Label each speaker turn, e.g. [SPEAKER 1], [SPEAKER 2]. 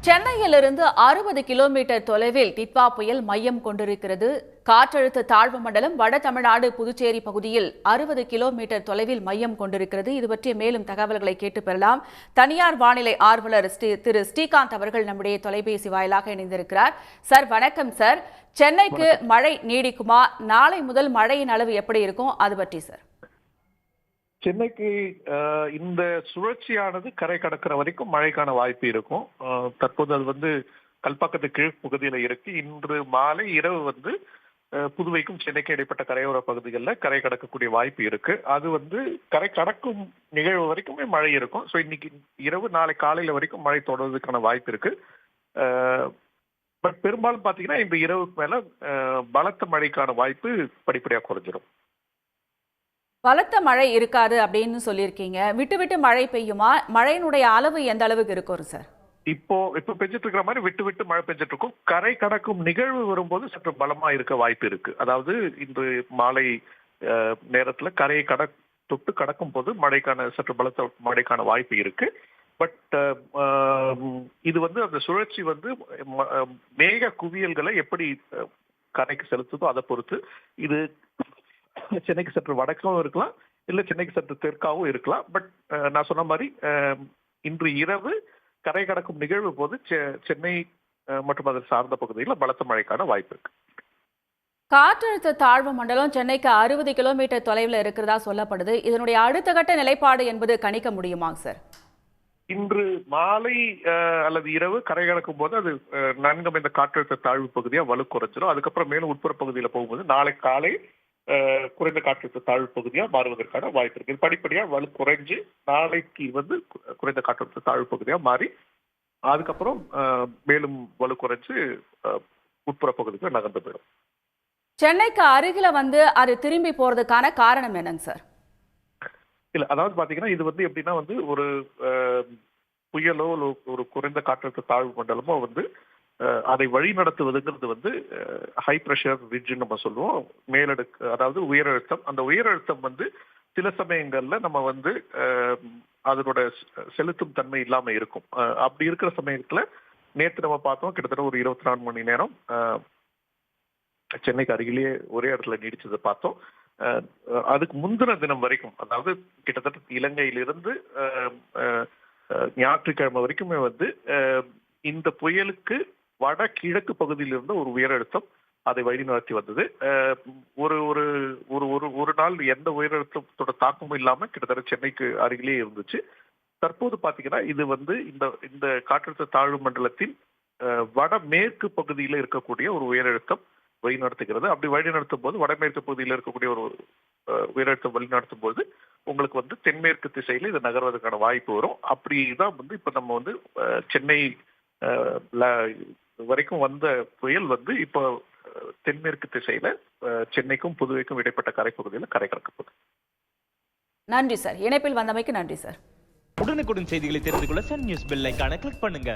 [SPEAKER 1] சென்னையிலிருந்து 60 கிலோமீட்டர் தொலைவில் டிட்வா புயல் மையம் கொண்டிருக்கிறது. காற்றழுத்த தாழ்வு மண்டலம் வட தமிழ்நாடு புதுச்சேரி பகுதியில் 60 கிலோமீட்டர் தொலைவில் மையம் கொண்டிருக்கிறது. இது பற்றிய மேலும் தகவல்களை கேட்டு பெறலாம். தனியார் வானிலை ஆர்வலர் திரு ஸ்ரீகாந்த் அவர்கள் நம்முடைய தொலைபேசி வாயிலாக இணைந்திருக்கிறார். சார் வணக்கம் சார். சென்னைக்கு மழை நீடிக்குமா? நாளை முதல் மழையின் அளவு எப்படி இருக்கும்? அது பற்றி சார்.
[SPEAKER 2] சென்னைக்கு இந்த சுழற்சியானது கரை கடக்கிற வரைக்கும் மழைக்கான வாய்ப்பு இருக்கும். தற்போது அது கல்பாக்கத்து கிழக்கு பகுதியில இருக்கு. இன்று மாலை இரவு புதுவைக்கும் சென்னைக்கும் இடைப்பட்ட கரையோர பகுதிகளில் கரை கடக்கக்கூடிய வாய்ப்பு இருக்கு. அது கரை கடக்கும் நிகழ்வு வரைக்குமே மழை இருக்கும். ஸோ இன்னைக்கு இரவு நாளை காலையில வரைக்கும் மழை தொடர்றதுக்கான வாய்ப்பு இருக்கு. பட் பெரும்பாலும் பாத்தீங்கன்னா இந்த இரவுக்கு மேல பலத்த மழைக்கான வாய்ப்பு படிப்படியாக குறைஞ்சிடும்.
[SPEAKER 1] பலத்த மழை இருக்காது அப்படின்னு சொல்லியிருக்கீங்க. விட்டு விட்டு மழை பெய்யுமா? மழையினுடைய அளவு எந்த அளவுக்கு இருக்கும் சார்?
[SPEAKER 2] இப்போ பெஞ்சிட்டு இருக்கிற மாதிரி விட்டு விட்டு மழை பெஞ்சிட்டு இருக்கும். கரை கடக்கும் நிகழ்வு வரும்போது சற்று பலமா இருக்க வாய்ப்பு இருக்கு. அதாவது இன்று மாலை நேரத்துல கரையை தொட்டு கடக்கும் போது சற்று பலத்த மழைக்கான வாய்ப்பு இருக்கு. பட் இது அந்த சுழற்சி மேக குவியல்களை எப்படி கரைக்கு செலுத்துதோ அதை பொறுத்து இது சென்னைக்கு சற்று வடக்காகவும் இருக்கலாம், இல்ல சென்னைக்கு சற்று தெற்காகவும் இருக்கலாம். பட் நான் சொன்ன மாதிரி இன்று இரவு கரை கடக்கும் நிகழ்வு போது சென்னை மற்றும் அதை சார்ந்த பகுதியில் பலத்த மழைக்கான வாய்ப்பு இருக்கு.
[SPEAKER 1] காற்றழுத்த தாழ்வு மண்டலம் சென்னைக்கு 60 கிலோமீட்டர் தொலைவில் இருக்கிறதா சொல்லப்படுது. இதனுடைய அடுத்த கட்ட நிலைப்பாடு என்பது கணிக்க முடியுமா சார்?
[SPEAKER 2] இன்று மாலை அல்லது இரவு கரை கடக்கும் போது அது நன்கு இந்த காற்றழுத்த தாழ்வு பகுதியா வலு குறைஞ்சிடும். அதுக்கப்புறம் மேலும் உட்புற பகுதியில் போகும்போது நாளை காலை குறைந்த காற்றழுத்த தாழ்வு பகுதியா மாறுவதற்கான வாய்ப்பு இருக்கு. படிப்படியா வலு குறைஞ்சு நாளைக்கு குறைந்த காற்றழுத்த தாழ்வு பகுதியா மாறி அதுக்கப்புறம் மேலும் வலு குறைஞ்சு உட்புற பகுதிக்கு நகர்ந்து போயிடும்.
[SPEAKER 1] சென்னைக்கு அருகில அது திரும்பி போறதுக்கான காரணம் என்னங்க சார்?
[SPEAKER 2] இல்ல, அதாவது பாத்தீங்கன்னா இது எப்படின்னா ஒரு புயலோ ஒரு குறைந்த காற்றழுத்த தாழ்வு மண்டலமோ அதை வழி நடத்துவதுங்கிறது ஹை பிரஷர் ரிட்ஜ் நம்ம சொல்லுவோம். மேலடுக்கு, அதாவது உயரழுத்தம். அந்த உயரழுத்தம் சில சமயங்கள்ல நம்ம அதனோட செலுத்தும் தன்மை இல்லாம இருக்கும். அப்படி இருக்கிற சமயத்துல நேற்று நம்ம பார்த்தோம், கிட்டத்தட்ட ஒரு 24 மணி நேரம் சென்னைக்கு அருகிலேயே ஒரே இடத்துல நீடிச்சதை பார்த்தோம். அதுக்கு முந்தின தினம் வரைக்கும், அதாவது கிட்டத்தட்ட இலங்கையிலிருந்து ஞாயிற்றுக்கிழமை வரைக்குமே இந்த புயலுக்கு வட கிழக்கு பகுதியில் இருந்த ஒரு உயரழுத்தம் அதை வழிநடத்தி வந்தது. ஒரு ஒரு ஒரு ஒரு நாள் எந்த உயரழுத்தத்தோட தாக்கமும் இல்லாம கிட்டத்தட்ட சென்னைக்கு அருகிலேயே இருந்துச்சு. தற்போது பாத்தீங்கன்னா இது இந்த காற்றழுத்த தாழ்வு மண்டலத்தின் வடமேற்கு பகுதியில இருக்கக்கூடிய ஒரு உயரழுத்தம் வழிநடத்துகிறது. அப்படி வழிநடத்தும் போது வடமேற்கு பகுதியில் இருக்கக்கூடிய ஒரு உயரழுத்தம் வழிநடத்தும் போது உங்களுக்கு தென்மேற்கு திசையில இது நகர்வதற்கான வாய்ப்பு வரும். அப்படிதான் இப்ப நம்ம சென்னை வரைக்கும் வந்த புயல் இப்போ தென்மேற்கு திசையில சென்னைக்கும் புதுவைக்கும் இடைப்பட்ட கரைப்பகுதியில் கரை கடக்கப்போகுது.
[SPEAKER 1] நன்றி சார். இணைப்பில் வந்தமைக்கு நன்றி சார்.
[SPEAKER 3] உடனுக்குடன் செய்திகளை தெரிந்து கொள்ள சன் நியூஸ் பெல் ஐகானை கிளிக் பண்ணுங்க.